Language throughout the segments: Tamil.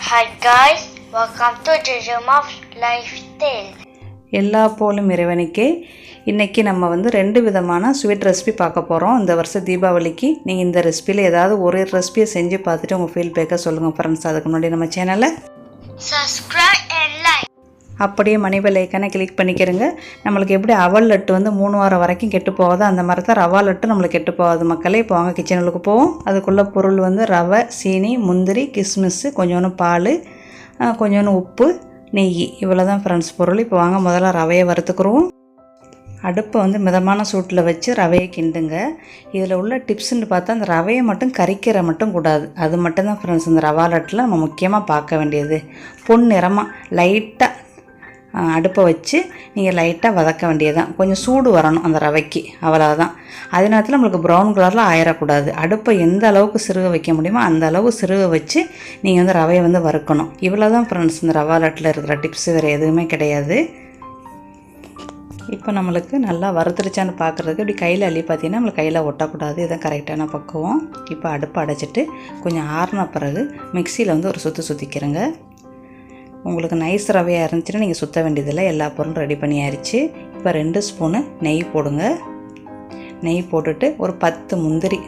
Hi guys, welcome to Jajama's Lifestyle. எல்லா போலும் இறைவனுக்கே. இன்றைக்கி நம்ம வந்து 2 விதமான ஸ்வீட் ரெசிபி பார்க்க போகிறோம். இந்த வருஷம் தீபாவளிக்கு நீங்கள் இந்த ரெசிபியில் ஏதாவது ஒரு ரெசிபியை செஞ்சு பார்த்துட்டு உங்கள் ஃபீட்பேக்கை சொல்லுங்கள் ஃப்ரெண்ட்ஸ். அதுக்கு முன்னாடி நம்ம சேனலை Subscribe and like. அப்படியே மணி பெல் ஐக்கானை கிளிக் பண்ணிக்கிறங்க. நம்மளுக்கு எப்படி அவல் லட்டு வந்து 3 வாரம் வரைக்கும் கெட்டு போகாது, அந்த மாதிரி தான் ரவா லட்டு நம்மளுக்கு கெட்டு போகாது மக்களே. இப்போ வாங்க கிச்சனுக்கு போவோம். அதுக்குள்ளே பொருள் வந்து ரவை, சீனி, முந்திரி, கிஸ்மிஸ்ஸு, கொஞ்சோண்டு பால், கொஞ்சோண்டு உப்பு, நெய், இவ்வளோ தான் ஃப்ரெண்ட்ஸ் பொருள். இப்போ வாங்க முதல்ல ரவையை வறுத்துக்குருவோம். அடுப்பை வந்து மிதமான சூட்டில் வச்சு ரவையை கிண்டுங்க. இதில் உள்ள டிப்ஸுன்னு பார்த்தா அந்த ரவையை மட்டும் கரிக்கிற மட்டும் கூடாது. அது மட்டும்தான் ஃப்ரெண்ட்ஸ் இந்த ரவா லட்டில் நம்ம முக்கியமாக பார்க்க வேண்டியது. பொன் நிறமாக லைட்டாக அடுப்பை வச்சு நீங்கள் லைட்டாக வதக்க வேண்டியதுதான். கொஞ்சம் சூடு வரணும் அந்த ரவைக்கு, அவ்வளோதான். அதே நேரத்தில் நம்மளுக்கு ப்ரௌன் கலரில் ஆயிடக்கூடாது. அடுப்பை எந்த அளவுக்கு சிறுக வைக்க முடியுமோ அந்த அளவுக்கு சிறுக வச்சு நீங்கள் வந்து ரவையை வந்து வறுக்கணும். இவ்வளோ தான் ஃப்ரெண்ட்ஸ் இந்த ரவா லட்டில் இருக்கிற டிப்ஸ், வேறு எதுவுமே கிடையாது. இப்போ நம்மளுக்கு நல்லா வறுத்துருச்சான்னு பார்க்குறதுக்கு இப்படி கையில் அள்ளி பார்த்தீங்கன்னா நம்மளுக்கு கையில் ஒட்டக்கூடாது. இதுதான் கரெக்டான பக்குவம். இப்போ அடுப்பை அடைச்சிட்டு கொஞ்சம் ஆறின பிறகு மிக்சியில் வந்து ஒரு சுற்றிக்கிறேங்க. உங்களுக்கு நைஸ் ரவையாக இருந்துச்சுன்னா நீங்கள் சுற்ற வேண்டியதில்லை, எல்லா பொருளும் ரெடி பண்ணி ஆயிடுச்சு. இப்போ 2 ஸ்பூனு நெய் போடுங்க. நெய் போட்டுட்டு ஒரு 10 முந்திரி,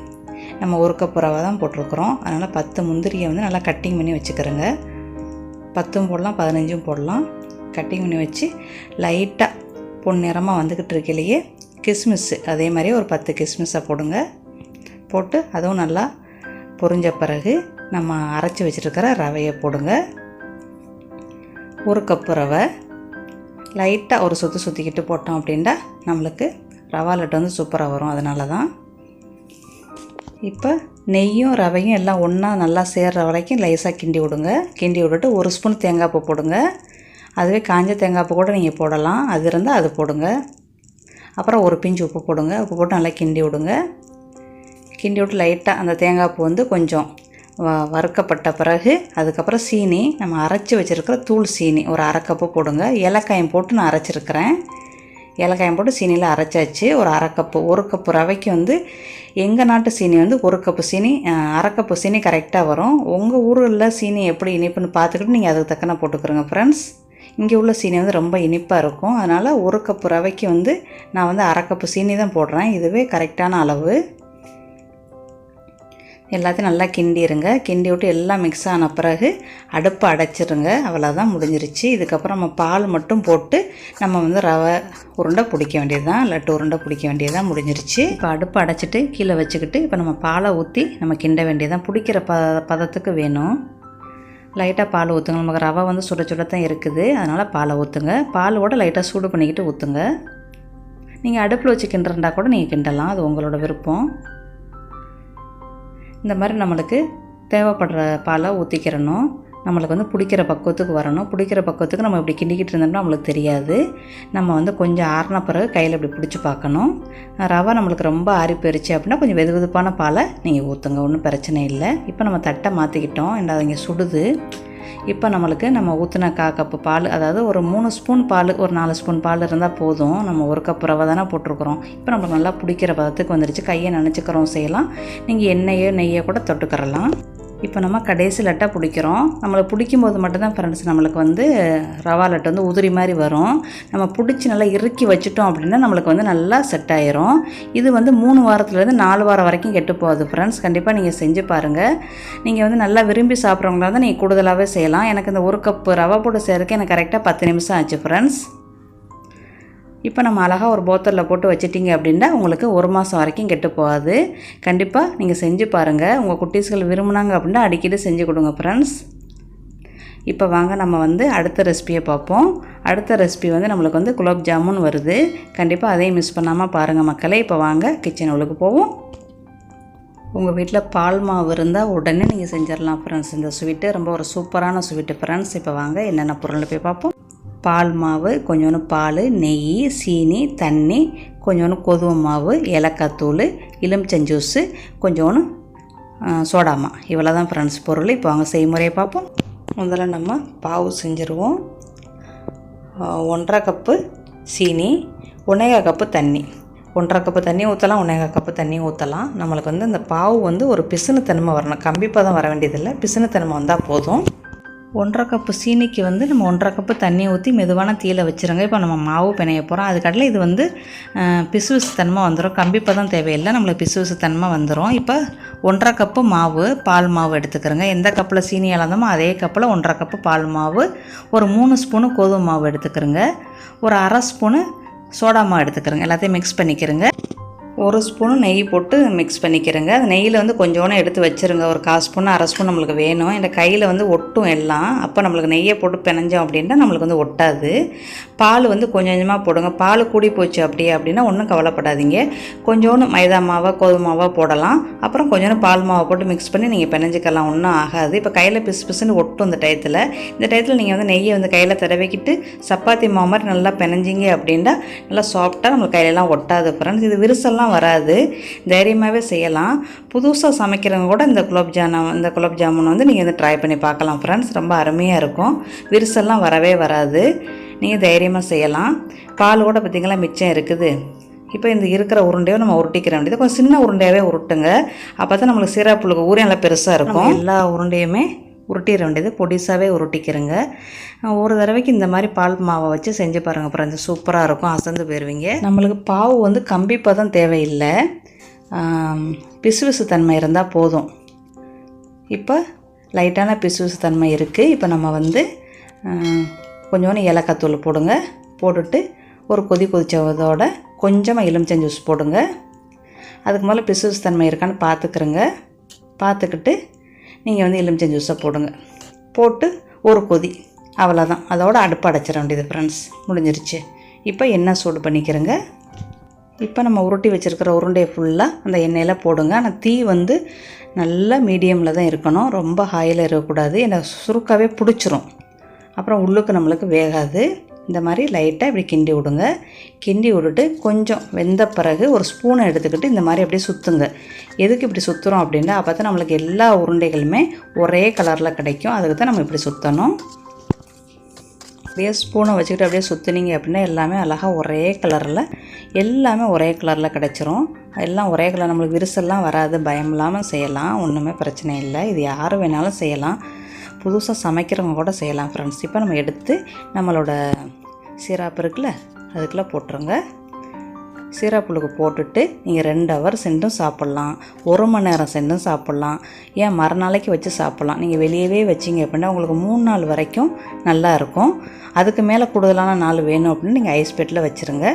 நம்ம 1 கப் ரவை தான் போட்டிருக்கிறோம், அதனால் 10 முந்திரியை வந்து நல்லா கட்டிங் பண்ணி வச்சுக்கிறோங்க. 10 போடலாம், 15 போடலாம். கட்டிங் பண்ணி வச்சு லைட்டாக பொன்னிறமாக வந்துக்கிட்டு இருக்கையிலேயே கிஸ்மிஸ்ஸு அதே மாதிரி ஒரு 10 கிஸ்மிஸ்ஸை போடுங்க. போட்டு அதுவும் நல்லா பொரிஞ்ச பிறகு நம்ம அரைச்சி வச்சுருக்கிற ரவையை போடுங்க. 1 கப்பு ரவை லைட்டாக ஒரு சுற்றிக்கிட்டு போட்டோம் அப்படின்டா நம்மளுக்கு ரவா லட்டு வந்து சூப்பராக வரும். அதனால தான் இப்போ நெய்யும் ரவையும் எல்லாம் ஒன்றா நல்லா சேர்கிற வரைக்கும் லைஸாக கிண்டி விடுங்க. கிண்டி விட்டுட்டு 1 ஸ்பூன் தேங்காய் பூ போடுங்க. அதுவே காஞ்ச தேங்காய் பூ கூட நீங்கள் போடலாம், அது இருந்தால் அது போடுங்க. அப்புறம் ஒரு பிஞ்சு உப்பு போடுங்க. உப்பு போட்டு நல்லா கிண்டி விடுங்க. கிண்டி விட்டு லைட்டாக அந்த தேங்காய் பூ வந்து கொஞ்சம் வறுக்கப்பட்ட பிறகு அதுக்கப்புறம் சீனி, நம்ம அரைச்சி வச்சுருக்கிற தூள் சீனி ஒரு 1/2 கப்பு போடுங்க. ஏலக்காயம் போட்டு நான் அரைச்சிருக்கிறேன். ஏலக்காயம் போட்டு சீனியில் அரைச்சாச்சு. ஒரு 1/2 கப்பு, 1 கப்பு ரவைக்கு வந்து எங்கள் நாட்டு சீனி வந்து 1 கப்பு சீனி, 1/2 கப்பு சீனி கரெக்டாக வரும். உங்கள் ஊரில் சீனி எப்படி இனிப்புன்னு பார்த்துக்கிட்டு நீங்கள் அதுக்கு தக்கன போட்டுக்கிறோங்க ஃப்ரெண்ட்ஸ். இங்கே உள்ள சீனி வந்து ரொம்ப இனிப்பாக இருக்கும், அதனால் 1 கப்பு ரவைக்கு வந்து நான் வந்து 1/2 கப்பு சீனி தான் போடுறேன். இதுவே கரெக்டான அளவு. எல்லாத்தையும் நல்லா கிண்டிடுங்க. கிண்டி விட்டு எல்லாம் மிக்ஸ் ஆன பிறகு அடுப்பை அடைச்சிருங்க. அவ்வளோதான், முடிஞ்சிருச்சு. இதுக்கப்புறம் நம்ம பால் மட்டும் போட்டு நம்ம வந்து ரவை உருண்டை பிடிக்க வேண்டியது தான், லட்டு உருண்டை பிடிக்க வேண்டியது தான், முடிஞ்சிருச்சு. இப்போ அடுப்பை அடைச்சிட்டு கீழே வச்சுக்கிட்டு இப்போ நம்ம பாலை ஊற்றி நம்ம கிண்ட வேண்டியதான். பிடிக்கிற பதத்துக்கு வேணும். லைட்டாக பால் ஊற்றுங்க. நமக்கு ரவை வந்து சுடத்தான் இருக்குது, அதனால் பாலை ஊற்றுங்க. பாலோட லைட்டாக சூடு பண்ணிக்கிட்டு ஊற்றுங்க. நீங்கள் அடுப்பில் வச்சு கிண்டுறா கூட நீங்கள் கிண்டலாம், அது உங்களோட விருப்பம். இந்த மாதிரி நம்மளுக்கு தேவைப்படுற பாலை ஊற்றிக்கிறணும். நம்மளுக்கு வந்து பிடிக்கிற பக்குவத்துக்கு வரணும். பிடிக்கிற பக்குவத்துக்கு நம்ம இப்படி கிண்டிக்கிட்டு இருந்தோம்னா நம்மளுக்கு தெரியாது. நம்ம வந்து கொஞ்சம் ஆறின பிறகு கையில் இப்படி பிடிச்சி பார்க்கணும். ரவை நம்மளுக்கு ரொம்ப ஆறி போயிடுச்சு அப்படின்னா கொஞ்சம் வெதுவெதுப்பான பாலை நீங்கள் ஊற்றுங்க, ஒன்றும் பிரச்சனை இல்லை. இப்போ நம்ம தட்டை மாற்றிக்கிட்டோம், என்ன இங்கே சுடுது. இப்போ நம்மளுக்கு நம்ம ஊற்றின 1/4 கப்பு பால், அதாவது ஒரு 3 ஸ்பூன் பால், ஒரு 4 ஸ்பூன் பால் இருந்தால் போதும். நம்ம 1 கப் ரவை தானே போட்டிருக்கிறோம். இப்போ நம்மளுக்கு நல்லா பிடிக்கிற பதத்துக்கு வந்துடுச்சு. கையை நினச்சிக்கிறோம் செய்யலாம். நீங்கள் எண்ணெயோ நெய்யோ கூட தொட்டுக்கிறலாம். இப்போ நம்ம கடைசி லட்டாக பிடிக்கிறோம். நம்மளை பிடிக்கும்போது மட்டும்தான் ஃப்ரெண்ட்ஸ் நம்மளுக்கு வந்து ரவா லட்டு வந்து உதிரி மாதிரி வரும். நம்ம பிடிச்சி நல்லா இறுக்கி வச்சுட்டோம் அப்படின்னா நம்மளுக்கு வந்து நல்லா செட் ஆயிரும். இது வந்து 3 வாரத்துலேருந்து 4 வாரம் வரைக்கும் கெட்டு போகுது ஃப்ரெண்ட்ஸ். கண்டிப்பாக நீங்கள் செஞ்சு பாருங்கள். நீங்கள் வந்து நல்லா விரும்பி சாப்பிட்றவங்களா தான் நீங்கள் கூடுதலாகவே செய்யலாம். எனக்கு இந்த 1 கப்பு ரவை போட்டு செய்கிறதுக்கு எனக்கு கரெக்டாக 10 நிமிஷம் ஆச்சு ஃப்ரெண்ட்ஸ். இப்போ நம்ம அழகாக ஒரு போத்தலில் போட்டு வச்சிட்டிங்க அப்படின்னா உங்களுக்கு 1 மாதம் வரைக்கும் கெட்டு போகாது. கண்டிப்பாக நீங்கள் செஞ்சு பாருங்கள். உங்கள் குட்டீஸ்கள் விரும்புனாங்க அப்படின்னா அடிக்கடி செஞ்சு கொடுங்க ஃப்ரெண்ட்ஸ். இப்போ வாங்க நம்ம வந்து அடுத்த ரெசிபியை பார்ப்போம். அடுத்த ரெசிபி வந்து நம்மளுக்கு வந்து குலாப் ஜாமுன் வருது. கண்டிப்பாக அதையும் மிஸ் பண்ணாமல் பாருங்கள் மக்களே. இப்போ வாங்க கிச்சன் உள்ளுக்கு போவோம். உங்கள் வீட்டில் பால் மாவு இருந்தால் உடனே நீங்கள் செஞ்சிடலாம் ஃப்ரெண்ட்ஸ். இந்த ஸ்வீட்டு ரொம்ப ஒரு சூப்பரான ஸ்வீட்டு ஃப்ரெண்ட்ஸ். இப்போ வாங்க என்னென்ன பொருள் போய் பார்ப்போம். பால் மாவு, கொஞ்சோண்டு பால், நெய், சீனி, தண்ணி, கொஞ்சோண்டு கோதுமை மாவு, ஏலக்காய் தூள், எலுமிச்சம் ஜூஸு, கொஞ்சோண்டு சோடாமா, இவ்வளோ தான் ஃப்ரெண்ட்ஸ் பொருள். இப்போ வாங்க செய்முறையை பார்ப்போம். முதல்ல நம்ம பாவு செஞ்சுருவோம். 1/2 கப்பு சீனி, 1/4 கப்பு தண்ணி. 1/2 கப்பு தண்ணி ஊற்றலாம், 1/4 கப்பு தண்ணி ஊற்றலாம். நம்மளுக்கு வந்து இந்த பாவு வந்து ஒரு பிசுனுத்தன்மை வரணும், கம்பி பதம் வர வேண்டியதில்லை, பிசுனுத்தன்மை வந்தால் போதும். 1½ கப்பு சீனிக்கு வந்து நம்ம 1½ கப்பு தண்ணி ஊற்றி மெதுவான தீயில வச்சுருங்க. இப்போ நம்ம மாவு பிணைய போகிறோம். அதுக்கடல இது வந்து பிசுபிசு தன்மை வந்துடும். கம்பிப்பதம் தேவையில்லை, நம்மளுக்கு பிசுபிசு தன்மை வந்துடும். இப்போ 1½ கப்பு மாவு, பால் மாவு எடுத்துக்கிறோங்க. எந்த கப்பில் சீனி அளந்தோமோ அதே கப்பில் 1½ கப்பு பால் மாவு, ஒரு 3 ஸ்பூனு கோதுமை மாவு எடுத்துக்கிறோங்க, ஒரு 1/2 ஸ்பூனு சோடா மாவு எடுத்துக்கிறோங்க. எல்லாத்தையும் மிக்ஸ் பண்ணிக்கிறோங்க. 1 ஸ்பூனு நெய் போட்டு மிக்ஸ் பண்ணிக்கிறேங்க. அந்த நெய்யில் வந்து கொஞ்சோன்னு எடுத்து வச்சுருங்க. ஒரு 1/4 ஸ்பூன் 1/2 ஸ்பூன் நம்மளுக்கு வேணும். இந்த கையில் வந்து ஒட்டும் எல்லாம். அப்போ நம்மளுக்கு நெய்யை போட்டு பிணைஞ்சோம் அப்படின்னா நம்மளுக்கு வந்து ஒட்டாது. பால் வந்து கொஞ்சம் கொஞ்சமாக போடுங்க. பால் கூடி போச்சு அப்படின்னா ஒன்றும் கவலைப்படாதீங்க. கொஞ்சோன்னு மைதா மாவை கோதுமை மாவை போடலாம். அப்புறம் கொஞ்சோன்னு பால் மாவை போட்டு மிக்ஸ் பண்ணி நீங்கள் பிணைஞ்சிக்கலாம், ஒன்றும் ஆகாது. இப்போ கையில் பிசு பிசுன்னு ஒட்டும் இந்த டயத்தில் நீங்கள் வந்து நெய்யை வந்து கையில் தடவிக்கிட்டு சப்பாத்தி மாவு மாதிரி நல்லா பிணைஞ்சிங்க அப்படின்னா நல்லா சாஃப்டாக நம்ம கையிலலாம் ஒட்டாது ஃப்ரெண்ட்ஸ். இது விரிசல்லாம் வராது, தைரியமாகவே செய்யலாம். புதுசாக சமைக்கிறவங்க கூட இந்த குலாப் ஜாமுன் வந்து நீங்கள் வந்து ட்ரை பண்ணி பார்க்கலாம் ஃப்ரெண்ட்ஸ். ரொம்ப அருமையாக இருக்கும், விரிசல்லாம் வரவே வராது, நீங்கள் தைரியமாக செய்யலாம். பால் கூட பார்த்திங்களா மிச்சம் இருக்குது. இப்போ இந்த இருக்கிற உருண்டையோ நம்ம உருட்டிக்கிற வேண்டியது, கொஞ்சம் சின்ன உருண்டையாகவே உருட்டுங்க. அப்போ தான் நம்மளுக்கு சிராப்புளுக்கு ஊரே நல்லா பெருசாக இருக்கும். எல்லா உருண்டையுமே உருட்டிட வேண்டியது, பொடிசாகவே உருட்டிக்கிறங்க. ஒரு தடவைக்கு இந்த மாதிரி பால் மாவை வச்சு செஞ்சு பாருங்கள் ஃப்ரெண்ட்ஸ், சூப்பராக இருக்கும், அசந்து போயிடுவீங்க. நம்மளுக்கு பாவு வந்து கம்பிப்பதம் தேவையில்லை, பிசுபிசு தன்மை இருந்தால் போதும். இப்போ லைட்டான பிசுபிசு தன்மை இருக்குது. இப்போ நம்ம வந்து கொஞ்சோண்டு ஏலக்காய் தூள் போடுங்க. போட்டுட்டு ஒரு கொதிச்சதோட கொஞ்சமாக எலுமிச்சம் ஜூஸ் போடுங்க. அதுக்கு மேலே பிசுபிசு தன்மை இருக்கான்னு பார்த்துக்குறங்க. பார்த்துக்கிட்டு நீங்கள் வந்து எலுமிச்சம் ஜூஸை போடுங்க. போட்டு ஒரு கொதி, அவ்வளோதான். அதோட அடுப்பு அடைச்சிட வேண்டியது ஃப்ரெண்ட்ஸ், முடிஞ்சிருச்சு. இப்போ எண்ணெய் சூடு பண்ணிக்கிறேங்க. இப்போ நம்ம உருட்டி வச்சுருக்கிற உருண்டையை ஃபுல்லாக அந்த எண்ணெயில் போடுங்க. ஆனால் தீ வந்து நல்லா மீடியமில் தான் இருக்கணும், ரொம்ப ஹையில் இருக்கக்கூடாது. எனக்கு சுருக்காகவே பிடிச்சிரும், அப்புறம் உள்ளுக்கு நம்மளுக்கு வேகாது. இந்த மாதிரி லைட்டாக இப்படி கிண்டி விடுங்க. கிண்டி விட்டுட்டு கொஞ்சம் வெந்த பிறகு ஒரு ஸ்பூனை எடுத்துக்கிட்டு இந்த மாதிரி அப்படியே சுற்றுங்க. எதுக்கு இப்படி சுற்றுறோம் அப்படின்னா அப்போ தான் நம்மளுக்கு எல்லா உருண்டைகளுமே ஒரே கலரில் கிடைக்கும். அதுக்கு தான் நம்ம இப்படி சுற்றணும். அப்படியே ஸ்பூனை வச்சுக்கிட்டு அப்படியே சுற்றுனீங்க அப்படின்னா எல்லாமே அழகாக ஒரே கலரில் கிடச்சிரும். எல்லாம் ஒரே கலர், நம்மளுக்கு விரிசல்லாம் வராது, பயம் இல்லாமல் செய்யலாம், ஒன்றுமே பிரச்சனை இல்லை. இது யார் வேணாலும் செய்யலாம், புதுசாக சமைக்கிறவங்க கூட செய்யலாம் ஃப்ரெண்ட்ஸ். இப்போ நம்ம எடுத்து நம்மளோட சிராப்பு இருக்குல்ல அதுக்குள்ளே போட்டுருங்க. சிராப்புளுக்கு போட்டுட்டு நீங்கள் 2 ஹவர் சென்றும் சாப்பிட்லாம், 1 மணி நேரம் சென்றும் சாப்பிட்லாம், ஏன் மறுநாளைக்கு வச்சு சாப்பிட்லாம். நீங்கள் வெளியவே வச்சிங்க அப்படின்னா உங்களுக்கு 3 நாள் வரைக்கும் நல்லா இருக்கும். அதுக்கு மேலே கூடுதலான நாள் வேணும் அப்படின்னு நீங்கள் ஐஸ் பெட்டில் வச்சுருங்க.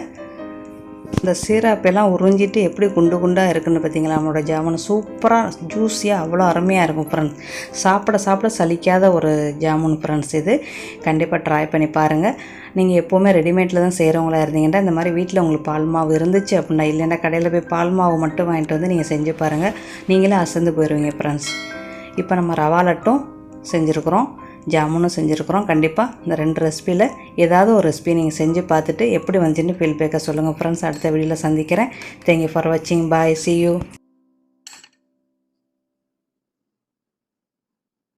இந்த சிராப்பெல்லாம் உறிஞ்சிட்டு எப்படி குண்டு குண்டாக இருக்குன்னு பார்த்தீங்களா, நம்மளோட ஜாமுன் சூப்பராக ஜூஸியாக அவ்வளோ அருமையாக இருக்கும் ஃப்ரெண்ட்ஸ். சாப்பிட சலிக்காத ஒரு ஜாமுன் ஃப்ரெண்ட்ஸ். இது கண்டிப்பாக ட்ரை பண்ணி பாருங்கள். நீங்கள் எப்போவுமே ரெடிமேடில் தான் செய்கிறவங்களா இருந்தீங்கன்னா இந்த மாதிரி வீட்டில் உங்களுக்கு பால் மாவு இருந்துச்சு அப்படின்னா, இல்லைன்னா கடையில் போய் பால் மாவு மட்டும் வாங்கிட்டு வந்து நீங்கள் செஞ்சு பாருங்கள், நீங்களே அசந்து போயிடுவீங்க ஃப்ரெண்ட்ஸ். இப்போ நம்ம ரவா லட்டும் செஞ்சுருக்குறோம், ஜாமுனும் செஞ்சுருக்குறோம். கண்டிப்பாக இந்த 2 ரெசிபியில் ஏதாவது ஒரு ரெசிபி நீங்கள் செஞ்சு பார்த்துட்டு எப்படி வந்துச்சுன்னு ஃபீட்பேக்கை சொல்லுங்கள் ஃப்ரெண்ட்ஸ். அடுத்த வீடியோவில் சந்திக்கிறேன். தேங்க்யூ ஃபார் வாட்சிங். பாய், see you.